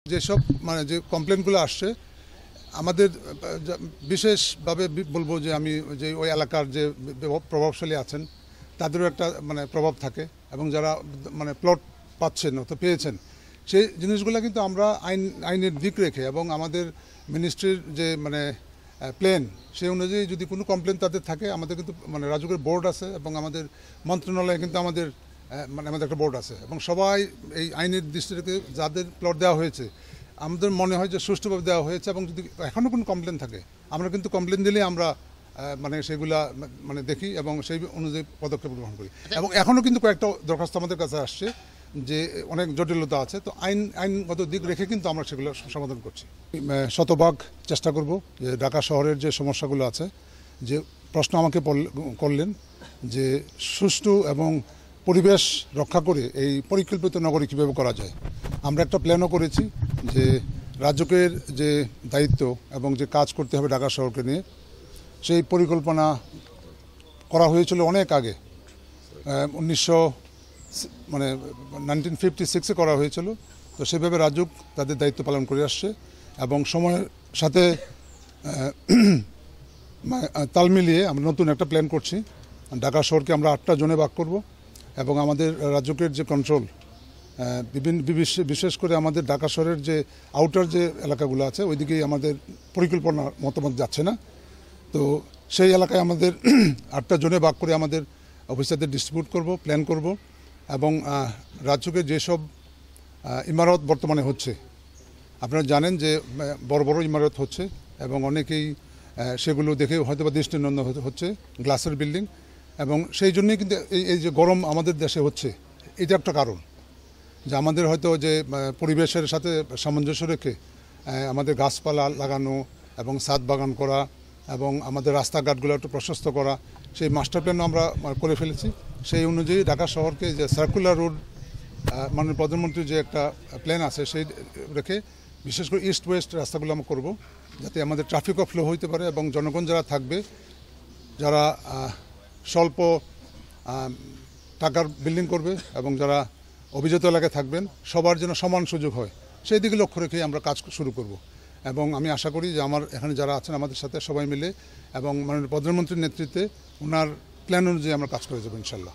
যেসব মানে যে কমপ্লেনগুলো আসছে আমাদের বিশেষভাবে বলবো যে আমি যে ওই এলাকার যে প্রভাবশালী আছেন তাদেরও একটা মানে প্রভাব থাকে এবং যারা মানে প্লট পাচ্ছেন অথবা পেয়েছেন সেই জিনিসগুলো কিন্তু আমরা আইনের দিক রেখে এবং আমাদের মিনিস্ট্রির যে মানে প্ল্যান সেই অনুযায়ী যদি কোনো কমপ্লেন তাদের থাকে আমাদের কিন্তু মানে রাজুকের বোর্ড আছে এবং আমাদের মন্ত্রণালয়ে কিন্তু আমাদের একটা বোর্ড আছে এবং সবাই এই আইনের দৃষ্টি রেখে যাদের প্লট দেওয়া হয়েছে আমাদের মনে হয় যে সুষ্ঠুভাবে দেওয়া হয়েছে এবং যদি এখনও কোনো কমপ্লেন থাকে আমরা কিন্তু কমপ্লেন দিলেই আমরা মানে সেগুলা মানে দেখি এবং সেই অনুযায়ী পদক্ষেপ গ্রহণ করি এবং এখনও কিন্তু কয়েকটা দরখাস্ত আমাদের কাছে আসছে যে অনেক জটিলতা আছে তো আইনগত দিক রেখে কিন্তু আমরা সেগুলো সমাধান করছি শতভাগ চেষ্টা করব যে ঢাকা শহরের যে সমস্যাগুলো আছে যে প্রশ্ন আমাকে করলেন যে সুষ্ঠু এবং পরিবেশ রক্ষা করে এই পরিকল্পিত নগরী কীভাবে করা যায় আমরা একটা প্ল্যানও করেছি যে রাজ্যকের যে দায়িত্ব এবং যে কাজ করতে হবে ঢাকা শহরকে নিয়ে সেই পরিকল্পনা করা হয়েছিল অনেক আগে 1956 করা হয়েছিল তো সেভাবে রাজুক তাদের দায়িত্ব পালন করে আসছে এবং সময়ের সাথে তাল মিলিয়ে আমরা নতুন একটা প্ল্যান করছি ঢাকা শহরকে আমরা 8টা জোনে ভাগ করব এবং আমাদের রাজুকের যে কন্ট্রোল বিশেষ করে আমাদের ঢাকা শহরের যে আউটার যে এলাকাগুলো আছে ওইদিকেই আমাদের পরিকল্পনা মতামত যাচ্ছে না তো সেই এলাকায় আমাদের 8টা জোনে ভাগ করে আমাদের অফিসারদের ডিস্ট্রিবিউট করব প্ল্যান করব এবং রাজ্যকে যেসব ইমারত বর্তমানে হচ্ছে আপনারা জানেন যে বড় বড় ইমারত হচ্ছে এবং অনেকেই সেগুলো দেখে হয়তো বা দৃষ্টিনন্দন হচ্ছে গ্লাসের বিল্ডিং এবং সেই জন্যই কিন্তু এই যে গরম আমাদের দেশে হচ্ছে এটা একটা কারণ যে আমাদের হয়তো যে পরিবেশের সাথে সামঞ্জস্য রেখে আমাদের গাছপালা লাগানো এবং ছাদ বাগান করা এবং আমাদের রাস্তাঘাটগুলো একটু প্রশস্ত করা সেই মাস্টার প্ল্যান আমরা করে ফেলেছি সেই অনুযায়ী ঢাকা শহরকে যে সার্কুলার রোড মাননীয় প্রধানমন্ত্রীর যে একটা প্ল্যান আছে সেই রেখে বিশেষ করে ইস্ট ওয়েস্ট রাস্তাগুলো আমরা করবো যাতে আমাদের ট্রাফিকও ফ্লো হইতে পারে এবং জনগণ যারা থাকবে যারা স্বল্প টাকার বিল্ডিং করবে এবং যারা অভিজাত এলাকায় থাকবেন সবার যেন সমান সুযোগ হয় সেই দিকে লক্ষ্য রেখেই আমরা কাজ শুরু করব এবং আমি আশা করি যে আমার এখানে যারা আছেন আমাদের সাথে সবাই মিলে এবং মাননীয় প্রধানমন্ত্রীর নেতৃত্বে ওনার প্ল্যান অনুযায়ী আমরা কাজ করে যাবো ইনশাল্লাহ।